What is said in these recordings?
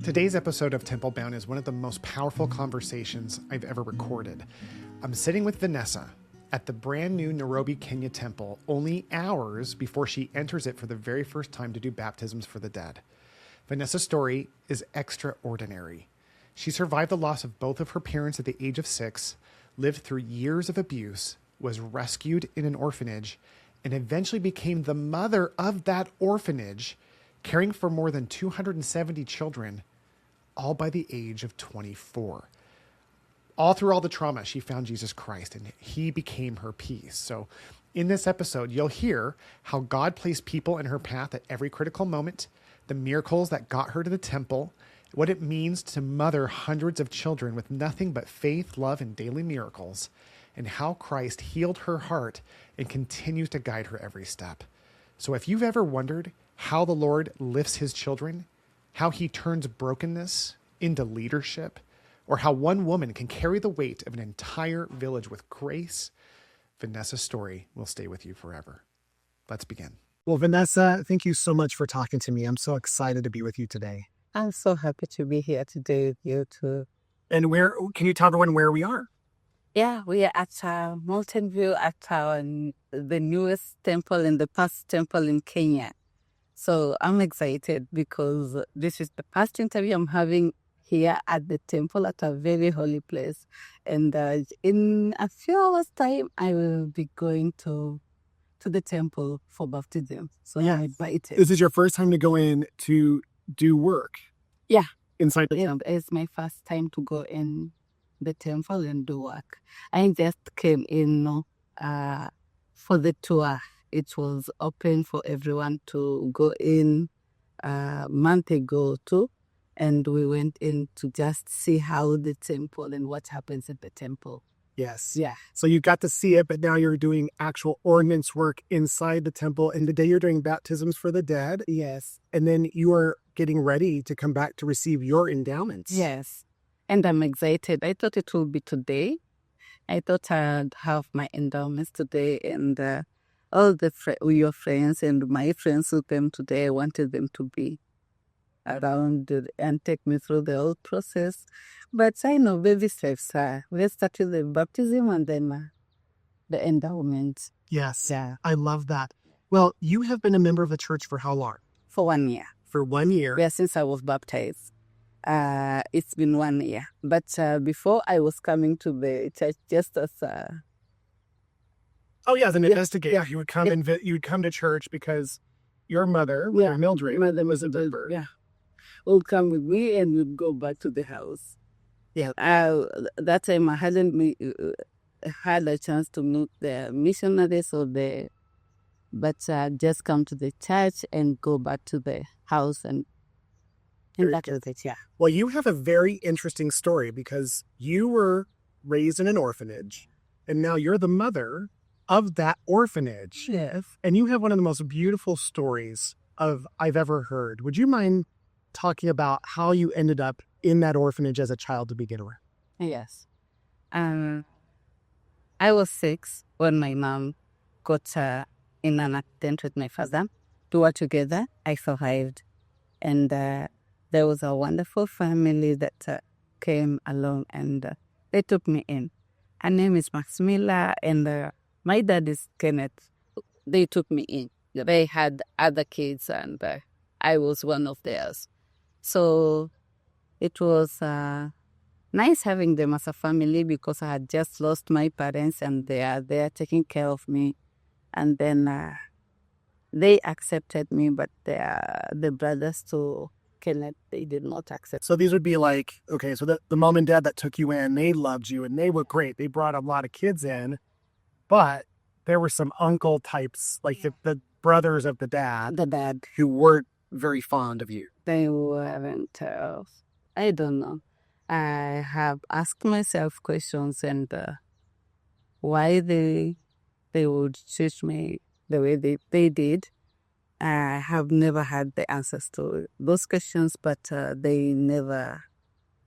Today's episode of Temple Bound is one of the most powerful conversations I've ever recorded. I'm sitting with Vanessa at the brand new Nairobi Kenya Temple only hours before she enters it for the very first time to do baptisms for the dead. Vanessa's story is extraordinary. She survived the loss of both of her parents at the age of 6, lived through years of abuse, was rescued in an orphanage, and eventually became the mother of that orphanage, caring for more than 270 children, all by the age of 24. All through all the trauma, she found Jesus Christ, and he became her peace. So in this episode, you'll hear how God placed people in her path at every critical moment, the miracles that got her to the temple, what it means to mother hundreds of children with nothing but faith, love, and daily miracles, and how Christ healed her heart and continues to guide her every step. So if you've ever wondered how the Lord lifts his children, how he turns brokenness into leadership, or how one woman can carry the weight of an entire village with grace, Vanessa's story will stay with you forever. Let's begin. Well, Vanessa, thank you so much for talking to me. I'm so excited to be with you today. I'm so happy to be here today with you too. And where can you tell everyone where we are? Yeah, we are at Mountain View at the newest temple and the past temple in Kenya. So I'm excited because this is the first interview I'm having here at the temple at a very holy place. And in a few hours' time, I will be going to the temple for baptism. So yeah, I'm invited. This is your first time to go in to do work? Yeah. Inside the temple? It's my first time to go in the temple and do work. I just came in for the tour. It was open for everyone to go in a month ago too. And we went in to just see how the temple and what happens at the temple. Yes. Yeah. So you got to see it, but now you're doing actual ordinance work inside the temple. And today you're doing baptisms for the dead. Yes. And then you are getting ready to come back to receive your endowments. Yes. And I'm excited. I thought it would be today. I thought I'd have my endowments today, and all your friends and my friends who came today, I wanted them to be around and take me through the whole process. But I know baby steps. Let's start with the baptism and then the endowment. Yes. Yeah. I love that. Well, you have been a member of the church for how long? For 1 year. For 1 year? Yeah, since I was baptized. It's been 1 year. But before I was coming to the church just as as an investigator. Yeah. You would come you would come to church because your mother, Mildred, was a member. Yeah. Would come with me and we'd go back to the house. Yeah. That time I hadn't had a chance to meet the missionaries but just come to the church and go back to the house and that was it, yeah. Well, you have a very interesting story because you were raised in an orphanage and now you're the mother of that orphanage. Yes. And you have one of the most beautiful stories I've ever heard. Would you mind talking about how you ended up in that orphanage as a child to begin with? Yes. I was 6 when my mom got in an accident with my father. We were together. I survived. And there was a wonderful family that came along and they took me in. Her name is Maximila and my dad is Kenneth. They took me in. They had other kids and I was one of theirs. So it was nice having them as a family because I had just lost my parents and they are there taking care of me. And then they accepted me, but the brothers to Kenneth, they did not accept. So these would be like, okay, so the mom and dad that took you in, they loved you and they were great. They brought a lot of kids in, but there were some uncle types, like the brothers of the dad, who weren't very fond of you. They weren't. I don't know. I have asked myself questions and why they would treat me the way they did. I have never had the answers to those questions, but they never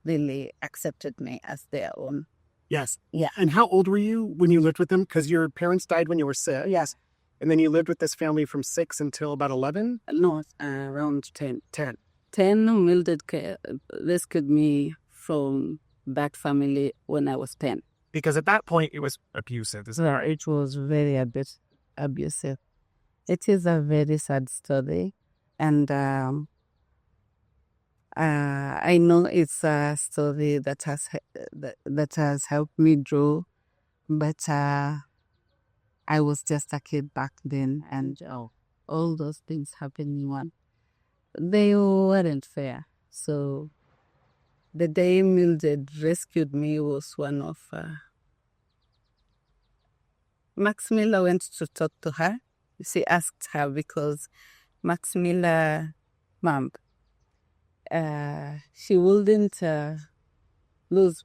really accepted me as their own. Yes. Yeah. And how old were you when you lived with them? Because your parents died when you were 6. Yes. And then you lived with this family from 6 until about 11? No, around 10. 10, Mildred rescued me from that family when I was 10. Because at that point, it was abusive. So it was very abusive. It is a very sad story. And I know it's a story that has helped me grow. But I was just a kid back then. And all those things happening, they weren't fair. So the day Mildred rescued me was one of... Maximilla went to talk to her. She asked her because Maximilla, mom, she wouldn't lose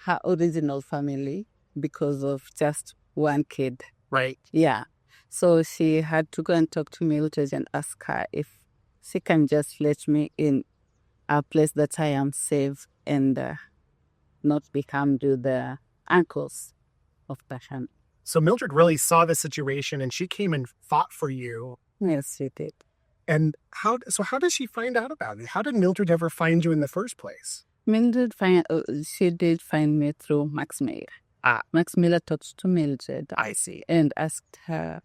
her original family because of just one kid. Right. Yeah. So she had to go and talk to Mildred and ask her if she can just let me in a place that I am safe and not become to the ankles of the hand. So Mildred really saw the situation and she came and fought for you. Yes, she did. And how did she find out about it? How did Mildred ever find you in the first place? Mildred she did find me through Maximilla. Maximilla talked to Mildred. I see. And asked her,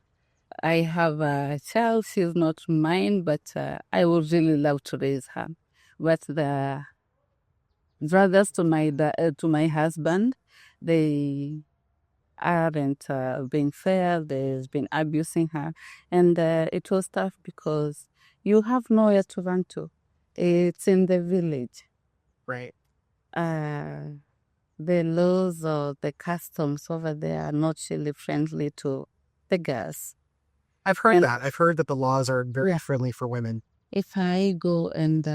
I have a child, she's not mine, but I would really love to raise her. But the brothers to my husband, they aren't being fair. They've been abusing her. And it was tough because you have nowhere to run to. It's in the village. Right. The laws or the customs over there are not really friendly to the girls. I've heard that. I've heard that the laws are very friendly for women. If I go and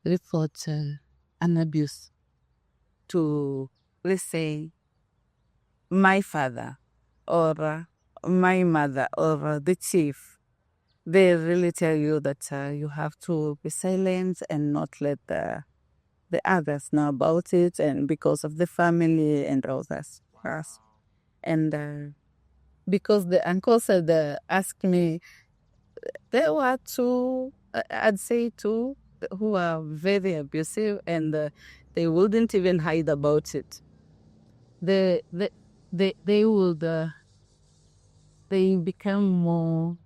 report an abuse to, let's say, my father or my mother or the chief, they really tell you that you have to be silent and not let the others know about it, and because of the family and all that. And because the uncles had asked me, there were two, I'd say two, who are very abusive, and they wouldn't even hide about it. They become more,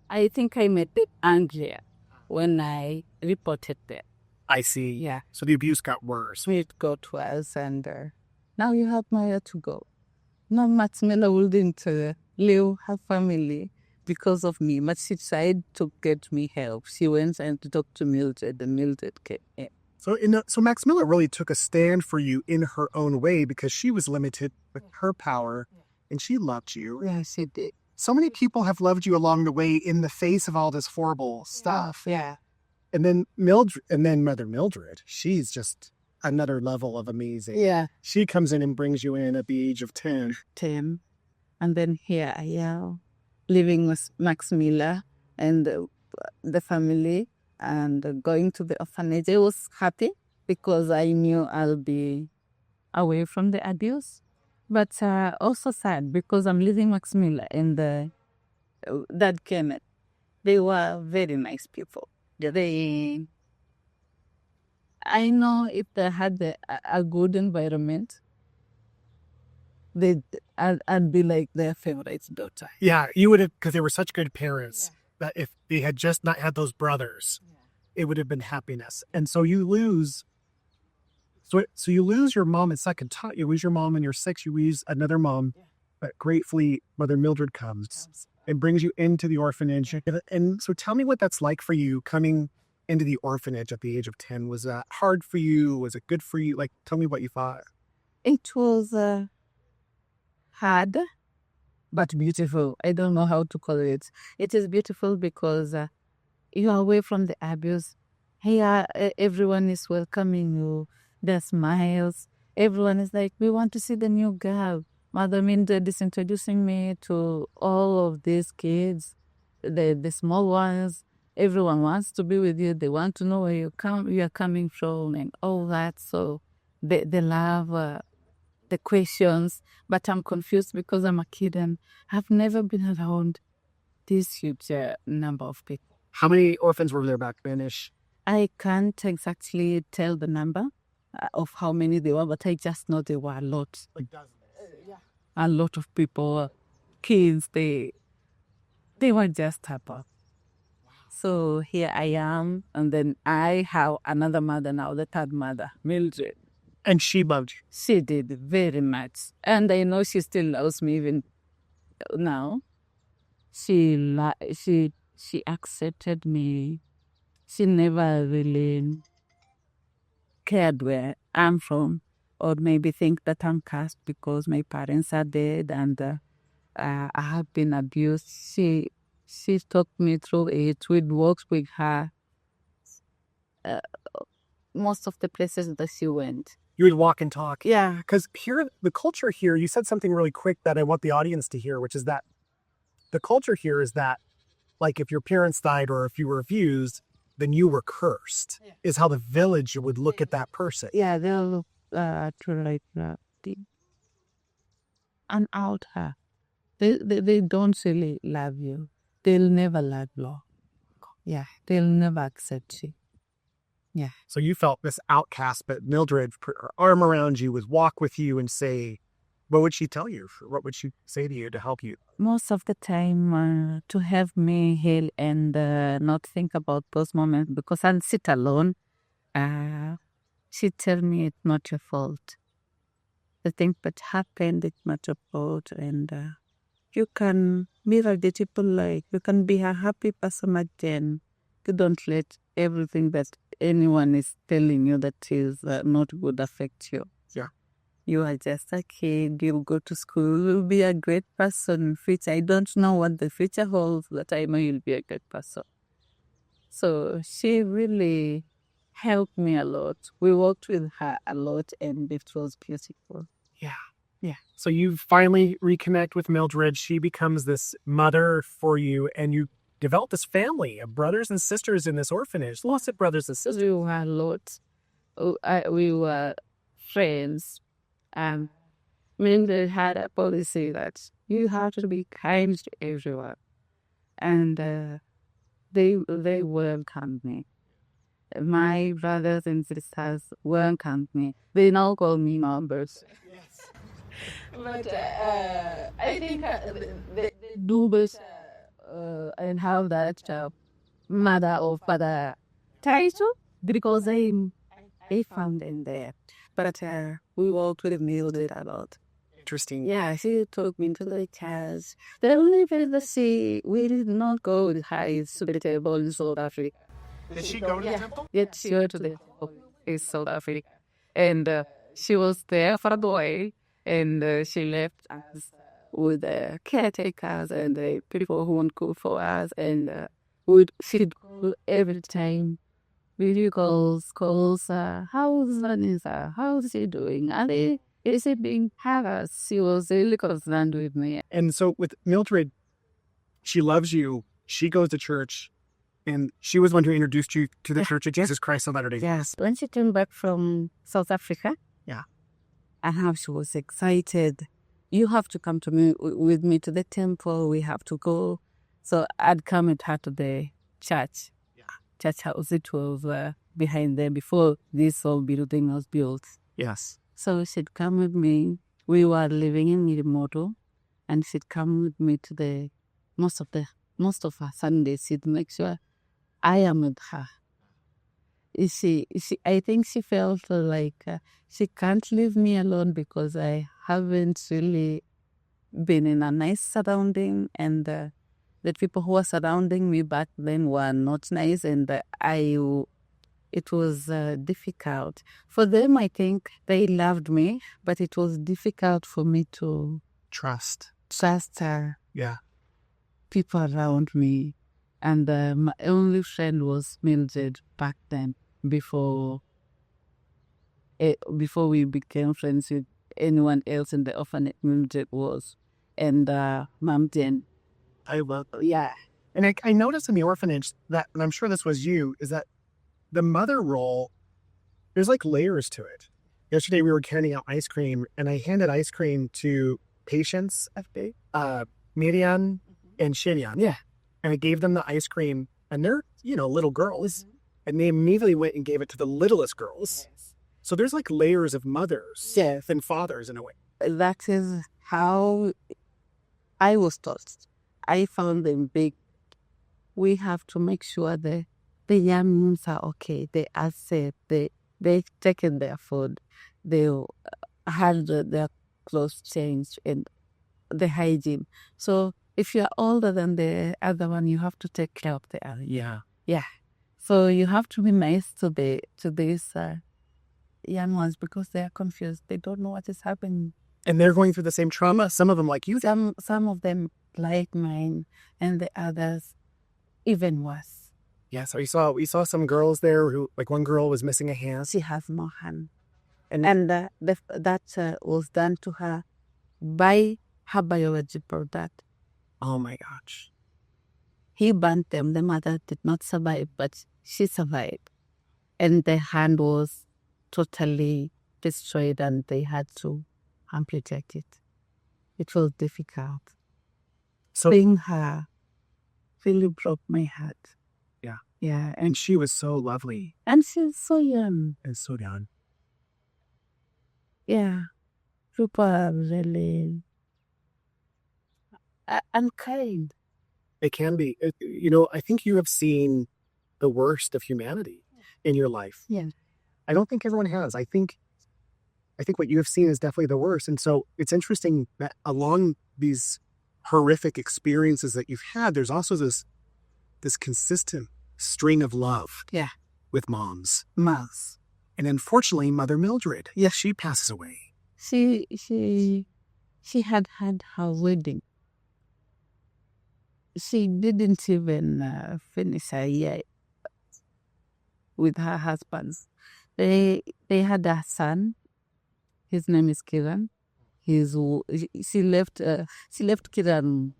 I think I'm a bit angrier when I reported that. I see. Yeah. So the abuse got worse. It got worse, and now you have nowhere to go. No, Maximilla wouldn't leave her family because of me, but she tried to get me help. She went and talked to Mildred, and Mildred came in. So Maximilla really took a stand for you in her own way because she was limited with her power, and she loved you. Yeah, she did. So many people have loved you along the way in the face of all this horrible stuff. Yeah. And then Mother Mildred, she's just another level of amazing. Yeah. She comes in and brings you in at the age of 10. 10. And then here I am, living with Maximilla and the family and going to the orphanage. I was happy because I knew I'll be away from the abuse. But also sad because I'm leaving Maximilla and Dad Kenneth. They were very nice people. I know if they had a good environment, I'd be like their favorite daughter. Yeah, you would have, because they were such good parents, that if they had just not had those brothers, it would have been happiness. And so you lose, so you lose your mom at second time. You lose your mom when you're 6, you lose another mom, but gratefully Mother Mildred comes and brings you into the orphanage. And so tell me what that's like for you coming into the orphanage at the age of 10. Was that hard for you? Was it good for you? Like, tell me what you thought. It was hard, but beautiful. I don't know how to call it. It is beautiful because you are away from the abuse. Here, everyone is welcoming you. There's smiles. Everyone is like, we want to see the new girl. Mother Mildred is introducing me to all of these kids, the small ones. Everyone wants to be with you. They want to know where you are coming from and all that. So they love the questions. But I'm confused because I'm a kid and I've never been around this huge number of people. How many orphans were there back then-ish? I can't exactly tell the number of how many there were, but I just know there were a lot. Like dozens. A lot of people, kids, they were just happy. So here I am, and then I have another mother now, the third mother, Mildred. And she loved you. She did very much. And I know she still loves me even now. She accepted me. She never really cared where I'm from, or maybe think that I'm cursed because my parents are dead and I have been abused. She talked me through it. We'd walked with her most of the places that she went. You would walk and talk. Yeah. Because here, the culture here, you said something really quick that I want the audience to hear, which is that the culture here is that, like, if your parents died or if you were abused, then you were cursed, is how the village would look at that person. Yeah, they'll look like and out her. They don't really love you. They'll never love you. Yeah, they'll never accept you. Yeah. So you felt this outcast, but Mildred put her arm around you, would walk with you and say, what would she tell you? What would she say to you to help you? Most of the time to help me heal and not think about those moments, because I'll sit alone. She tell me it's not your fault. The thing that happened, it's not your fault. And you can mirror the people, like you can be a happy person again. You don't let everything that anyone is telling you that is not good affect you. Yeah. You are just a kid, you'll go to school, you'll be a great person in future. I don't know what the future holds, but I know you'll be a great person. So she really helped me a lot. We worked with her a lot and it was beautiful. Yeah. Yeah. So you finally reconnect with Mildred. She becomes this mother for you, and you develop this family of brothers and sisters in this orphanage. Lots of brothers and sisters. We were a lot. We were friends. Mildred had a policy that you have to be kind to everyone. And they welcomed me. My brothers and sisters welcomed me. They now call me numbers. Yes. But I think they do better and have that mother or father title because I found them there. But we worked with Mildred a lot. Interesting. Yeah, she took me to the cars. The only place that we did not go with her is to the table in South Africa. Did she go to the temple? Yes, she went to the temple in South Africa. And she was there for a while, and she left us with the caretakers and the people who won't cook for us. And she'd call every time. Video calls, how's Vanessa? How's she doing? Is it being harassed? She was really concerned with me. And so with Mildred, she loves you. She goes to church, and she was one who introduced you to the Church of Jesus Christ of Latter-day Saints. Yes. When she came back from South Africa, and how she was excited. You have to come with me to the temple. We have to go. So I'd come with her to the church. Church house. It was behind there before this whole building was built. Yes. So she'd come with me. We were living in Ilamwenya, and she'd come with me to the most of her Sundays. She'd make sure I am with her. I think she felt like she can't leave me alone because I haven't really been in a nice surrounding, and the people who were surrounding me back then were not nice, and it was difficult. For them, I think they loved me, but it was difficult for me to trust people around me. And my only friend was Mildred back then, before we became friends with anyone else in the orphanage. Mildred was. And Mom Jen. I love it. Yeah. And I noticed in the orphanage that, and I'm sure this was you, is that the mother role, there's like layers to it. Yesterday we were handing out ice cream, and I handed ice cream to patients, Miriam and Shiryan. Yeah. And I gave them the ice cream, and they're, little girls. And they immediately went and gave it to the littlest girls. So there's like layers of mothers and fathers in a way. That is how I was taught. I found them big. We have to make sure the young ones are okay. They are safe. They've taken their food. They had their clothes changed and the hygiene. So if you are older than the other one, you have to take care of the other. Yeah. Yeah. So you have to be nice to these young ones because they are confused. They don't know what is happening. And they're going through the same trauma. Some of them like you. Some of them like mine, and the others even worse. Yeah. So we saw some girls there who, like, one girl was missing a hand. She has no hand, and that was done to her by her biological dad. Oh my gosh. He burnt them. The mother did not survive, but she survived. And the hand was totally destroyed and they had to amputate it. It was difficult. So seeing her really broke my heart. Yeah. Yeah. And she was so lovely. And she's so young. And so young. Yeah. People are really unkind. It can be. I think you have seen the worst of humanity in your life. Yeah. I don't think everyone has. I think what you have seen is definitely the worst. And so it's interesting that along these horrific experiences that you've had, there's also this consistent string of love. Yeah. With moms. Moms. And unfortunately, Mother Mildred, yes, she passes away. She had her wedding. She didn't even finish her year with her husband. They had a son. His name is Kiran. She left Kiran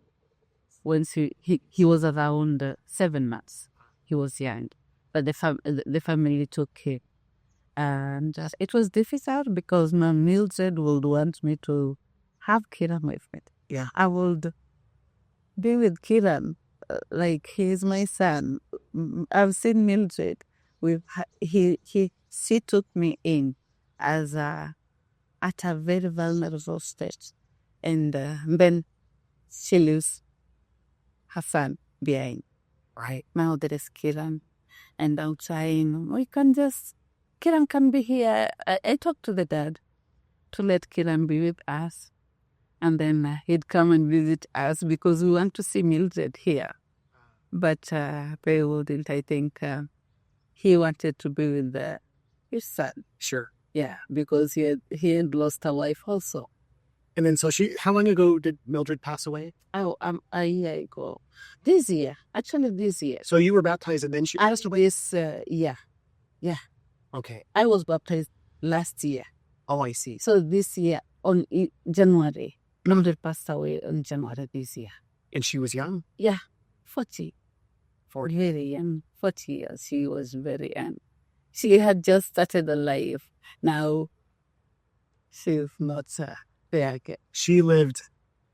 when he was around 7 months. He was young, but the family took him, and it was difficult because my Mildred would want me to have Kiran with me. Yeah, I would be with Kiran like he is my son. I've seen Mildred with she took me in as at a very vulnerable stage, and then she leaves her son behind. Right. Now there is Kiran, and I'm trying, Kiran can be here. I talked to the dad to let Kiran be with us, and then he'd come and visit us because we want to see Mildred here. But they wouldn't. I think he wanted to be with his son. Sure. Yeah, because he had lost a wife also. And then how long ago did Mildred pass away? Oh, a year ago. This year. So you were baptized and then she passed away? This year. Yeah. Okay. I was baptized last year. Oh, I see. So this year, on January. Mildred passed away on January this year. And she was young? Yeah, 40. 40. Very young. 40 years. She was very young. She had just started a life. Now, she's not there again. She lived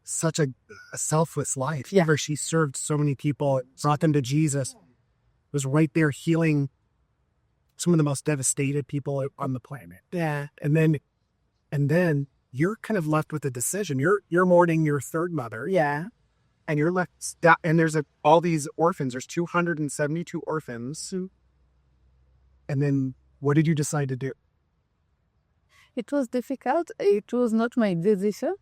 such a selfless life. Yeah. Where she served so many people, brought them to Jesus, was right there healing some of the most devastated people on the planet. Yeah. And then you're kind of left with a decision. You're mourning your third mother. Yeah. And you're left, and there's all these orphans. There's 272 orphans. And then what did you decide to do? It was difficult. It was not my decision.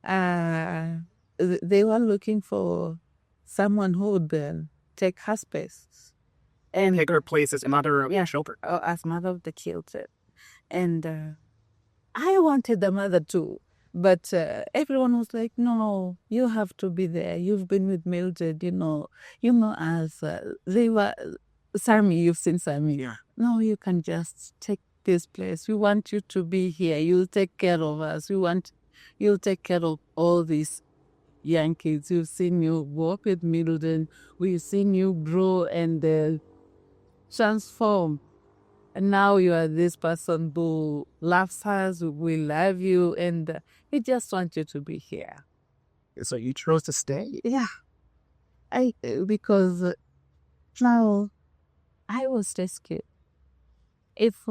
They were looking for someone who would take her space. And take her place as mother of the children. As mother of the children. And I wanted the mother too. But everyone was like, no, you have to be there. You've been with Mildred, as they were. Sammy, you've seen Sammy. Yeah. No, you can just take this place. We want you to be here. You'll take care of us. You'll take care of all these young kids. We've seen you walk with Mildred. We've seen you grow and transform. And now you are this person who loves us, we love you, and we just want you to be here. So you chose to stay? Yeah. Because Now, I was rescued. If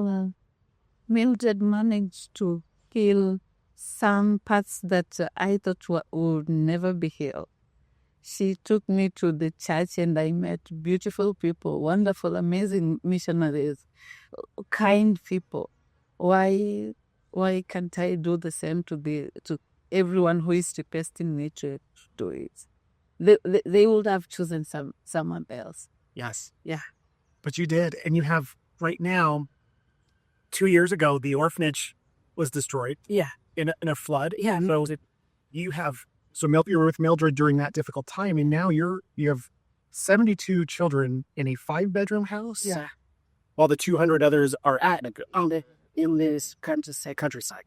Mildred managed to heal some parts that I thought would never be healed, she took me to the church and I met beautiful people, wonderful, amazing missionaries, kind people. Why can't I do the same to everyone who is requesting me to do it? They would have chosen someone else. Yes. Yeah. But you did. And you have right now, 2 years ago, the orphanage was destroyed. Yeah. In a flood. Yeah. So you were with Mildred during that difficult time, and now you have 72 children in a 5-bedroom house. Yeah. While the 200 others are in this countryside.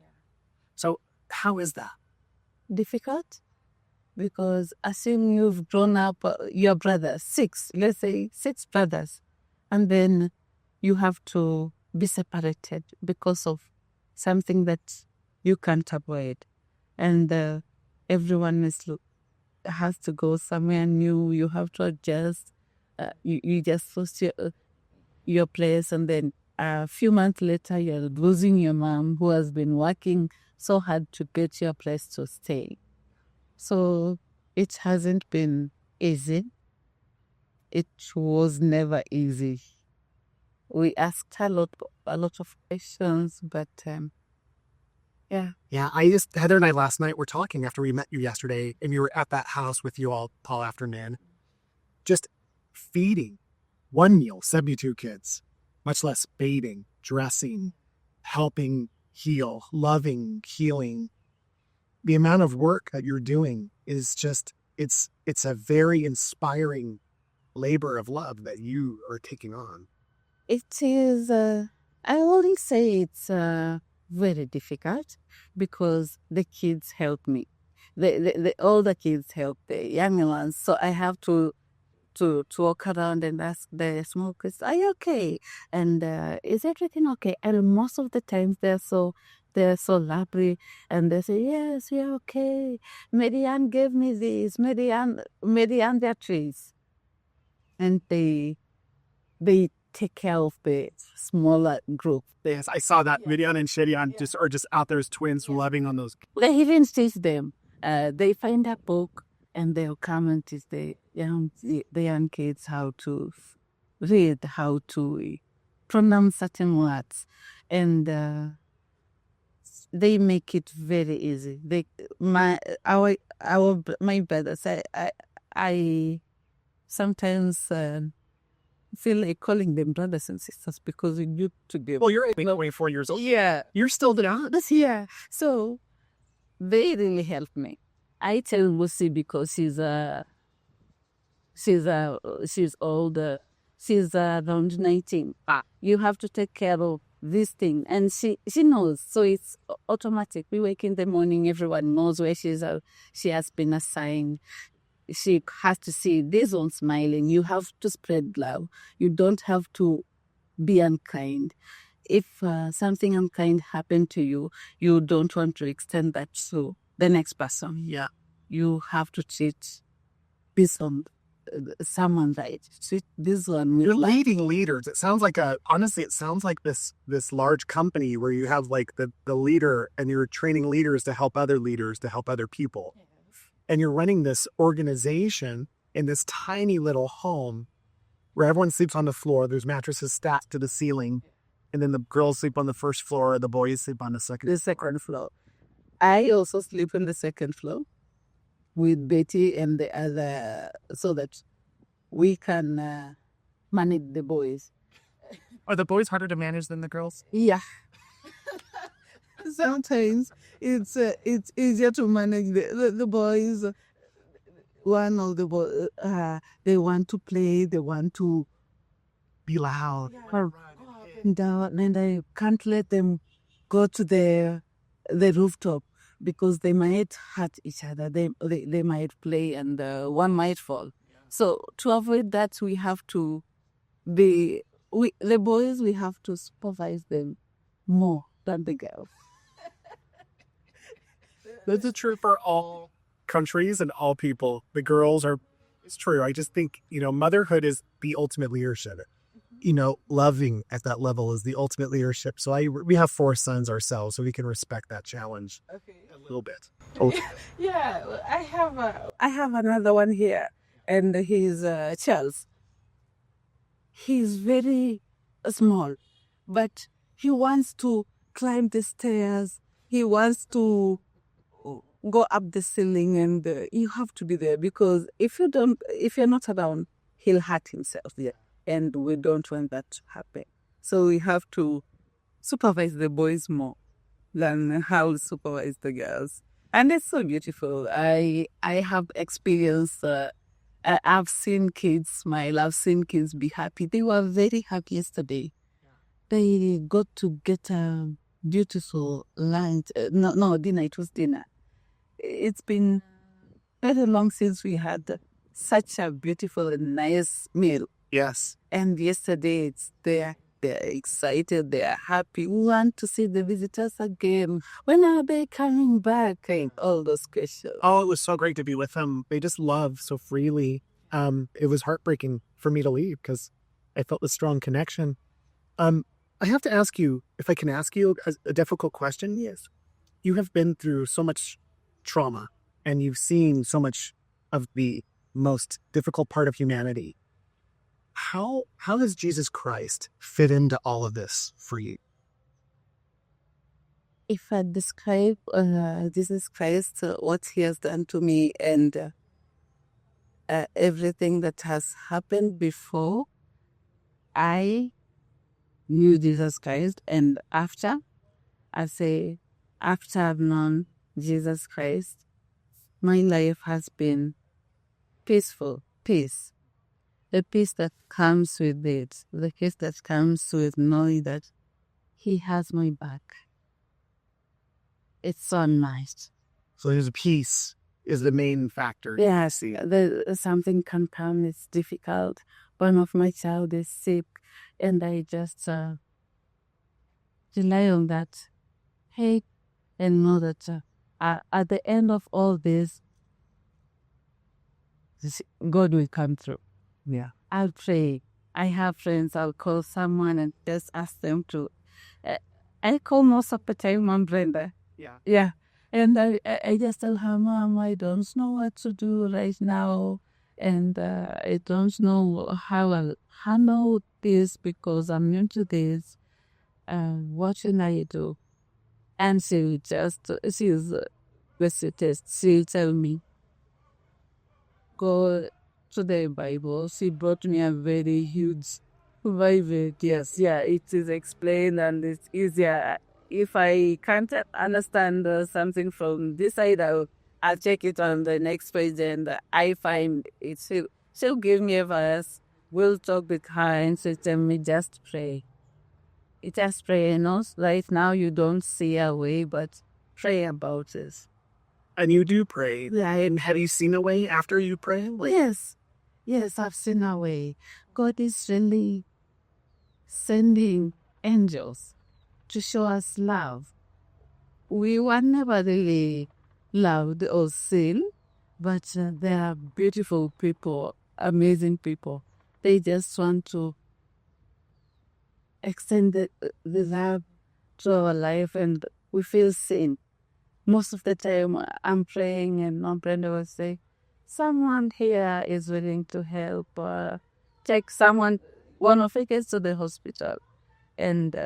So how is that? Difficult because assume you've grown up, your brothers, 6, let's say 6 brothers, and then you have to be separated because of something that you can't avoid. And everyone has to go somewhere new. You have to adjust. You just lost your place, and then a few months later, you're losing your mom who has been working so hard to get your place to stay. So it hasn't been easy. It was never easy. We asked a lot of questions, but yeah. Yeah, Heather and I last night were talking after we met you yesterday, and you were at that house with you all afternoon, just feeding one meal, 72 kids, much less bathing, dressing, helping heal, loving, healing. The amount of work that you're doing is just, it's a very inspiring labor of love that you are taking on. It is, I only say it's very difficult because the kids help me. The older kids help the young ones. So I have to walk around and ask the small kids, are you okay? And is everything okay? And most of the times they're so lovely, and they say, yes, we're okay. Marianne gave me this. Marianne Beatrice. And they take care of the smaller group. Yes, I saw that. Marianne and Sherian are just out there as twins, loving on those. They even teach them. They find a book and they'll come and teach the young kids how to read, how to pronounce certain words, and they make it very easy. My brothers, I sometimes feel like calling them brothers and sisters because we used to be. Well, you're 24 years old. Yeah. You're still down. Yeah. So they really helped me. I tell Lucy because she's older. She's around 19. You have to take care of this thing, and she knows. So it's automatic. We wake in the morning. Everyone knows where she has been assigned. She has to see this one smiling. You have to spread love. You don't have to be unkind. If something unkind happened to you, you don't want to extend that to the next person. Yeah. You have to treat someone right. Treat this one. You're leading leaders. It sounds like this large company where you have like the leader and you're training leaders to help other leaders to help other people. And you're running this organization in this tiny little home where everyone sleeps on the floor. There's mattresses stacked to the ceiling. And then the girls sleep on the first floor. The boys sleep on the second floor. I also sleep on the second floor with Betty and the other so that we can manage the boys. Are the boys harder to manage than the girls? Yeah. Sometimes it's easier to manage the boys. One of the boys, they want to play, they want to be loud. And I can't let them go to the rooftop because they might hurt each other. They might play and one might fall. So to avoid that, we have to the boys, we have to supervise them more than the girls. That's true for all countries and all people. The girls are It's true. I just think, motherhood is the ultimate leadership. Loving at that level is the ultimate leadership. So we have 4 sons ourselves, so we can respect that challenge a little bit. Yeah, I have another one here, and he's Charles. He's very small, but he wants to climb the stairs. He wants to go up the ceiling, and you have to be there because if you're not around, he'll hurt himself. Yeah. And we don't want that to happen. So we have to supervise the boys more than how we supervise the girls. And it's so beautiful. I have experienced, I've seen kids smile. I've seen kids be happy. They were very happy yesterday. They got to get a beautiful lunch. No, dinner. It was dinner. It's been very long since we had such a beautiful and nice meal. Yes. And yesterday they're excited, they're happy. We want to see the visitors again. When are they coming back? And all those questions. Oh, it was so great to be with them. They just love so freely. It was heartbreaking for me to leave because I felt a strong connection. I have to ask you, if I can ask you a difficult question. Yes. You have been through so much trauma and you've seen so much of the most difficult part of humanity. How does Jesus Christ fit into all of this for you? If I describe Jesus Christ, what he has done to me and everything that has happened before, I knew Jesus Christ, and after I've known Jesus Christ, my life has been peaceful, peace. The peace that comes with it, the peace that comes with knowing that he has my back. It's so nice. So his peace is the main factor. Yes, something can come, it's difficult. One of my child is sick, and I just rely on that faith and know that at the end of all this, God will come through. Yeah. I'll pray. I have friends, I'll call someone and just ask them to. I call most of the time Mom Brenda. Yeah. Yeah. And I just tell her, Mom, I don't know what to do right now. And I don't know how I'll handle this because I'm new to this. What should I do? And she's the sweetest. She'll tell me, go to the Bible. She brought me a very huge Bible. Yes, yeah, it is explained and it's easier. If I can't understand something from this side, I'll check it on the next page and I find it. She'll give me a verse. We'll talk with her and she'll tell me, just pray. Just pray. Right now you don't see a way, but pray about this. And you do pray. Yeah. And have you seen a way after you pray? Yes, I've seen a way. God is really sending angels to show us love. We were never really loved or seen, but there are beautiful people, amazing people. They just want to extend the love to our life and we feel seen. Most of the time I'm praying and Mom Brenda will say, someone here is willing to help take one of it gets to the hospital. And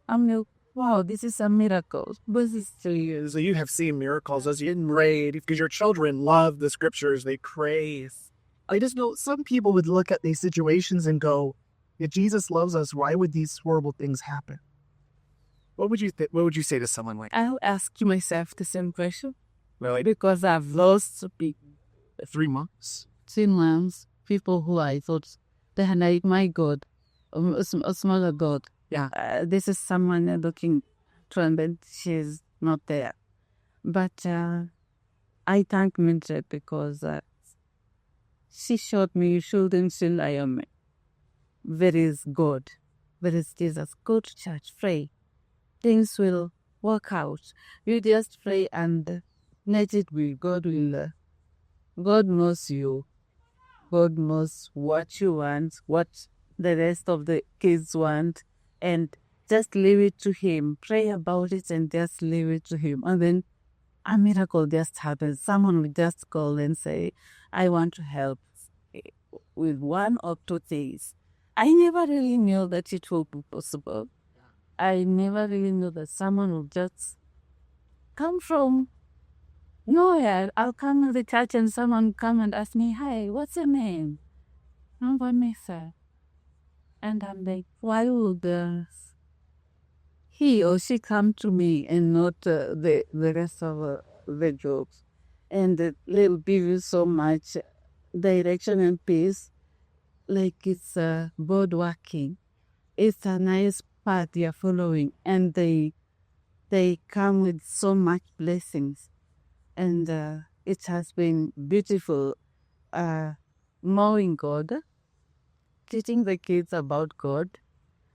I'm like, wow, this is a miracle. But it's 2 years. So you have seen miracles as you pray because your children love the scriptures. They pray. I just know some people would look at these situations and go, if Jesus loves us, why would these horrible things happen? What would you say to someone like that? I'll ask myself the same question. Really? Because I've lost people. 3 months? 3 months. People who I thought they had like my God, a smaller God. Yeah. This is someone looking to her, but she's not there. But I thank Mildred because she showed me you shouldn't rely on me. There is God. There is Jesus. Go to church, pray. Things will work out. You just pray and let it be. God will God knows you. God knows what you want, what the rest of the kids want, and just leave it to Him. Pray about it and just leave it to Him. And then a miracle just happens. Someone will just call and say, I want to help with one or two things. I never really knew that it will be possible. I never really knew that someone will just come from nowhere. I'll come to the church and someone will come and ask me, hi, what's your name? I'm Vanessa. And I'm like, why would he or she come to me and not the rest of the jobs? And they'll give you so much direction and peace, like it's board working. It's a nice path you're following, and they come with so much blessings. And it has been beautiful knowing God, teaching the kids about God.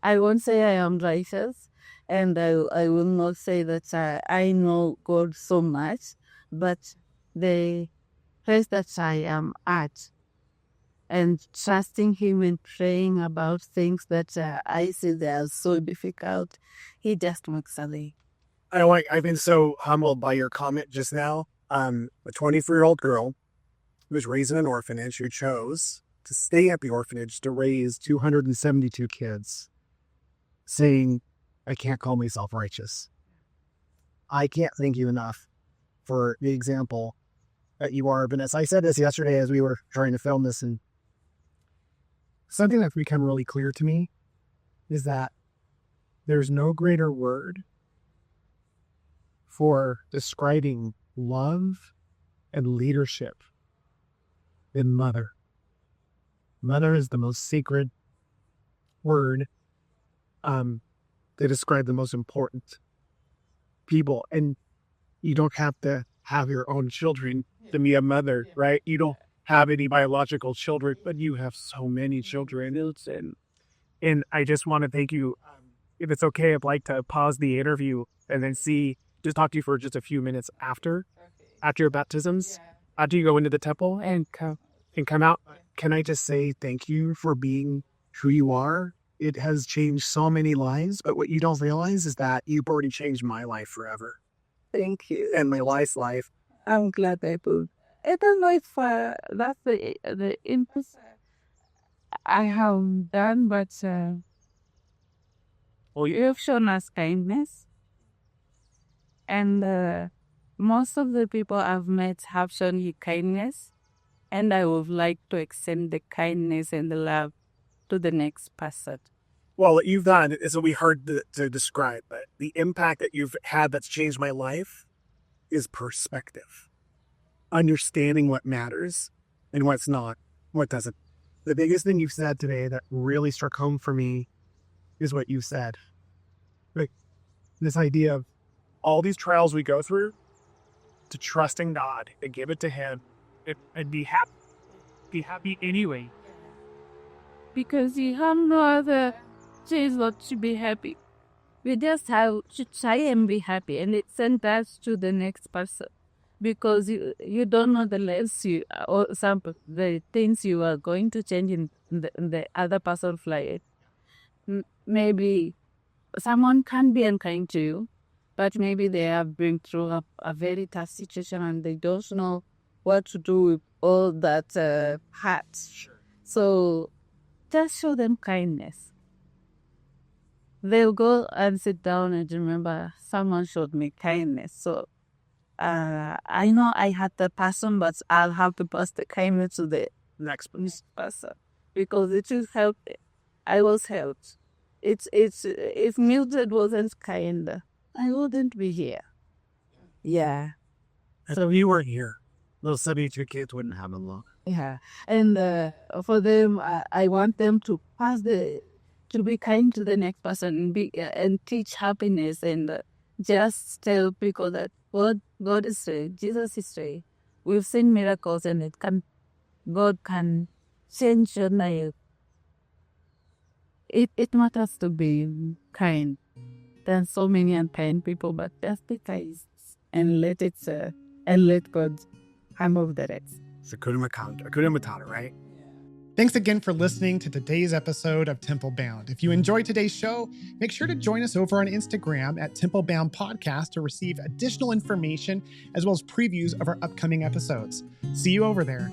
I won't say I am righteous, and I will not say that I know God so much, but the place that I am at and trusting Him and praying about things that I see they are so difficult, He just walks away. I've been so humbled by your comment just now. A 24-year-old girl who was raised in an orphanage who chose to stay at the orphanage to raise 272 kids, saying, I can't call myself righteous. I can't thank you enough for the example that you are, Vanessa. I said this yesterday as we were trying to film this, and something that's become really clear to me is that there's no greater word for describing love and leadership than mother. Mother is the most sacred word to describe the most important people. And you don't have to have your own children to be a mother, right? You don't have any biological children, but you have so many children. And I just want to thank you. If it's okay, I'd like to pause the interview and then just talk to you for just a few minutes after your baptisms, after you go into the temple and come out. Can I just say thank you for being who you are? It has changed so many lives, but what you don't realize is that you've already changed my life forever. Thank you. And my wife's life. I'm glad I could. I don't know if that's the input I have done, but you've shown us kindness. And most of the people I've met have shown you kindness. And I would like to extend the kindness and the love to the next person. Well, what you've done is what we heard to describe, but the impact that you've had that's changed my life is perspective. Understanding what matters and what's not, what doesn't. The biggest thing you've said today that really struck home for me is what you said. Like this idea of all these trials we go through, to trusting God and give it to Him and be happy. Be happy anyway. Because you have no other choice but to be happy. We just have to try and be happy, and it sends us to the next person. Because you don't know the lives or the things you are going to change in the other person's life. Maybe someone can be unkind to you, but maybe they have been through a very tough situation and they don't know what to do with all that hurt. Sure. So just show them kindness. They'll go and sit down and remember someone showed me kindness. So I know I had the person, but I'll have to pass the kindness to the next person because it will help. I was helped. It's if Mildred wasn't kind, I wouldn't be here. Yeah. So you weren't here. Those 72 kids wouldn't have a lot. Yeah. And for them, I want them to to be kind to the next person and teach happiness and just tell people that God is real, Jesus is real. We've seen miracles and God can change your life. It matters to be kind. There are so many unkind people, but just be kind and let God handle the rest. Hakuna Matata, right? Thanks again for listening to today's episode of Temple Bound. If you enjoyed today's show, make sure to join us over on Instagram at Temple Bound Podcast to receive additional information as well as previews of our upcoming episodes. See you over there.